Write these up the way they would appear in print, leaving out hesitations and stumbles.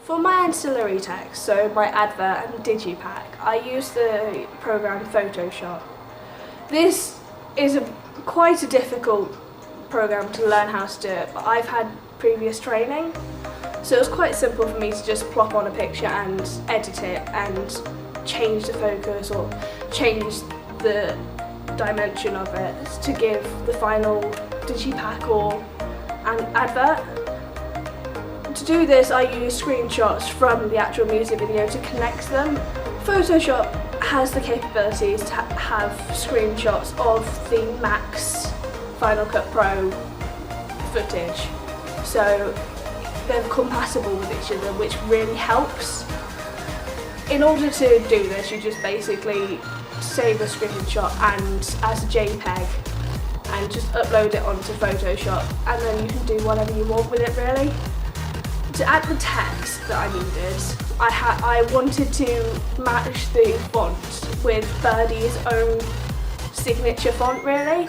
For my ancillary text, so my advert and digipack, I use the program Photoshop. This is quite a difficult program to learn how to do it, but I've had previous training, so it was quite simple for me to just plop on a picture and edit it and change the focus or change the dimension of it to give the final digipack or an advert. To do this, I use screenshots from the actual music video to connect them. Photoshop has the capabilities to have screenshots of the Max Final Cut Pro footage, so they're compatible with each other, which really helps. In order to do this, you just basically save a screenshot and as a JPEG and just upload it onto Photoshop, and then you can do whatever you want with it really. To add the text that I needed, I wanted to match the font with Birdie's own signature font really.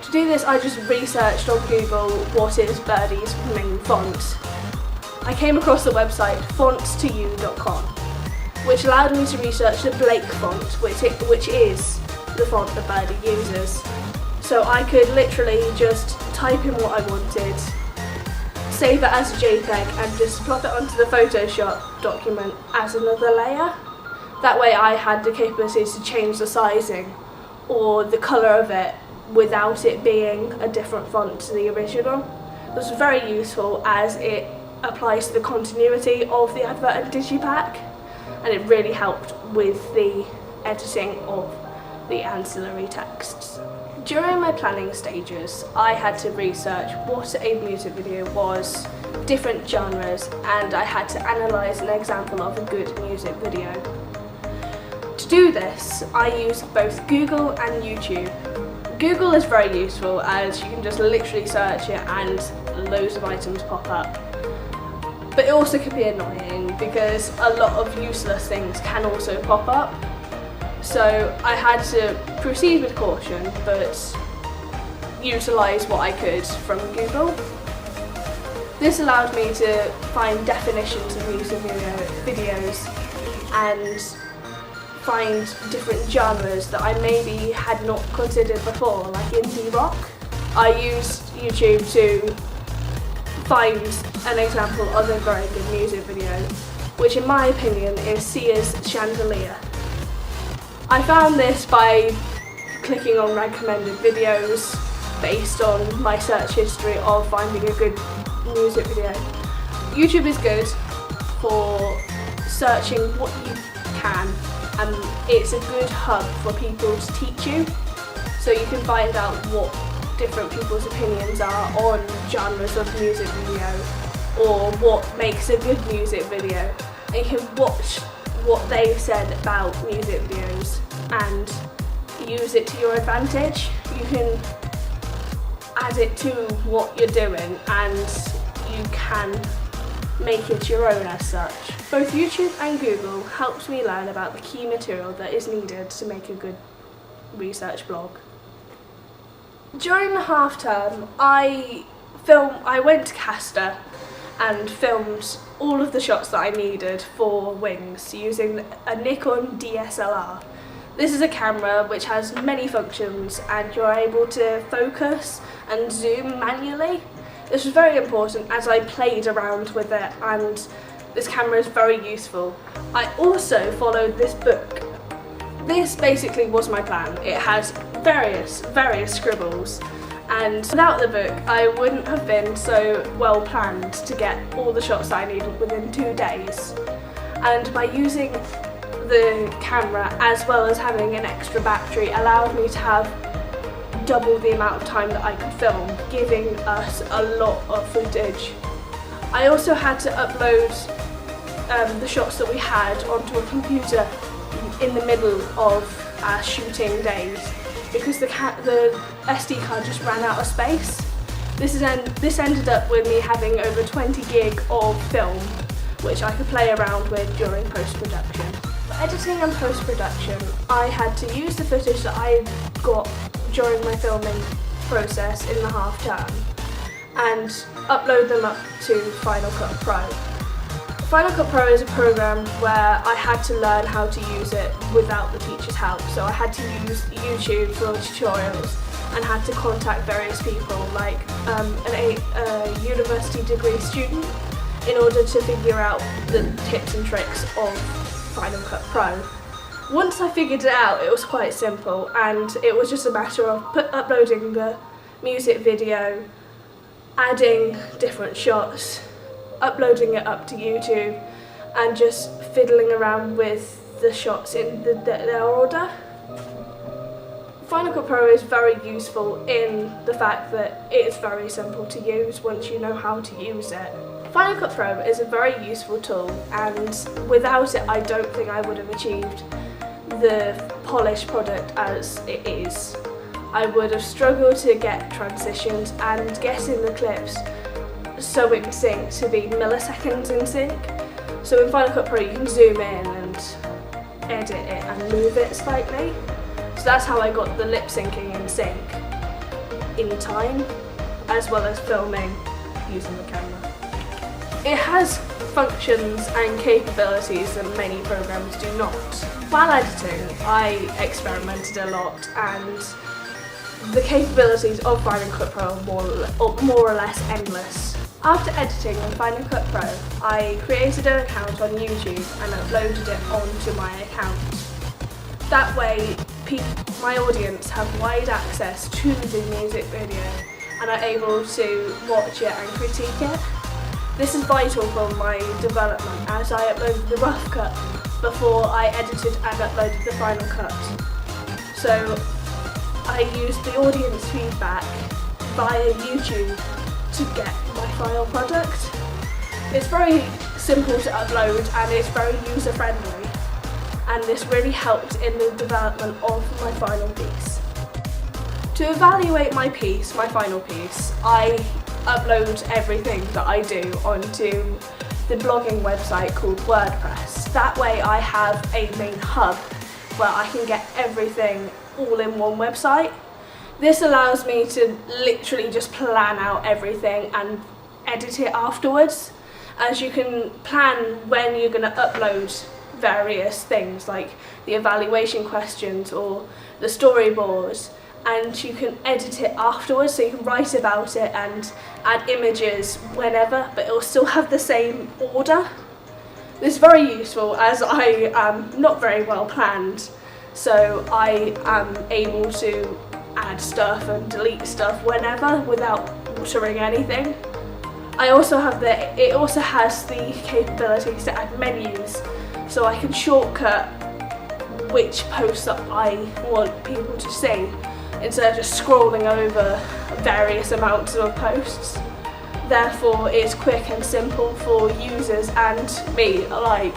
To do this, I just researched on Google what is Birdie's main font. I came across the website fonts2u.com, which allowed me to research the Blake font, which is the font that Birdie uses. So I could literally just type in what I wanted, save it as a JPEG and just plop it onto the Photoshop document as another layer. That way I had the capabilities to change the sizing or the colour of it without it being a different font to the original. This was very useful as it applies to the continuity of the advert and digipack, and it really helped with the editing of the ancillary texts. During my planning stages, I had to research what a music video was, different genres, and I had to analyse an example of a good music video. To do this, I used both Google and YouTube. Google is very useful as you can just literally search it and loads of items pop up. But it also can be annoying because a lot of useless things can also pop up. So I had to proceed with caution, but utilise what I could from Google. This allowed me to find definitions of music videos and find different genres that I maybe had not considered before, like indie rock. I used YouTube to find an example of a very good music video, which in my opinion is Sia's Chandelier. I found this by clicking on recommended videos based on my search history of finding a good music video. YouTube is good for searching what you can, and it's a good hub for people to teach you, so you can find out what different people's opinions are on genres of music video or what makes a good music video, and you can watch what they've said about music videos and use it to your advantage. You can add it to what you're doing and you can make it your own as such. Both YouTube and Google helped me learn about the key material that is needed to make a good research blog. During the half term, I went to Castor and filmed all of the shots that I needed for Wings using a Nikon DSLR. This is a camera which has many functions and you're able to focus and zoom manually. This was very important as I played around with it, and this camera is very useful. I also followed this book. This basically was my plan. It has various scribbles, and without the book I wouldn't have been so well planned to get all the shots that I needed within 2 days. And by using the camera as well as having an extra battery allowed me to have double the amount of time that I could film, giving us a lot of footage. I also had to upload the shots that we had onto a computer in the middle of our shooting days because the SD card just ran out of space. This ended up with me having over 20 gig of film which I could play around with during post-production. For editing and post-production, I had to use the footage that I got during my filming process in the half term and upload them up to Final Cut Pro. Final Cut Pro is a program where I had to learn how to use it without the teacher's help. So I had to use YouTube for tutorials and had to contact various people like a university degree student in order to figure out the tips and tricks of Final Cut Pro. Once I figured it out, it was quite simple, and it was just a matter of uploading the music video, adding different shots, uploading it up to YouTube, and just fiddling around with the shots in their order. Final Cut Pro is very useful in the fact that it's very simple to use once you know how to use it. Final Cut Pro is a very useful tool, and without it I don't think I would have achieved the polished product as it is. I would have struggled to get transitions and getting the clips so in sync to be milliseconds in sync. So in Final Cut Pro you can zoom in and edit it and move it slightly. So that's how I got the lip syncing in sync in time, as well as filming using the camera. It has functions and capabilities that many programs do not. While editing, I experimented a lot, and the capabilities of Final Cut Pro are more or less endless. After editing in Final Cut Pro, I created an account on YouTube and uploaded it onto my account. That way, my audience have wide access to the music video and are able to watch it and critique it. This is vital for my development, as I uploaded the rough cut before I edited and uploaded the final cut. So I used the audience feedback via YouTube to get my final product. It's very simple to upload and it's very user friendly, and this really helped in the development of my final piece. To evaluate my piece, my final piece, I upload everything that I do onto the blogging website called WordPress. That way I have a main hub where I can get everything all in one website. This allows me to literally just plan out everything and edit it afterwards, as you can plan when you're going to upload various things like the evaluation questions or the storyboards, and you can edit it afterwards, so you can write about it and add images whenever, but it will still have the same order. This is very useful as I am not very well planned, so I am able to add stuff and delete stuff whenever without altering anything. It also has the capabilities to add menus, so I can shortcut which posts that I want people to see, instead of just scrolling over various amounts of posts. Therefore, it's quick and simple for users and me alike.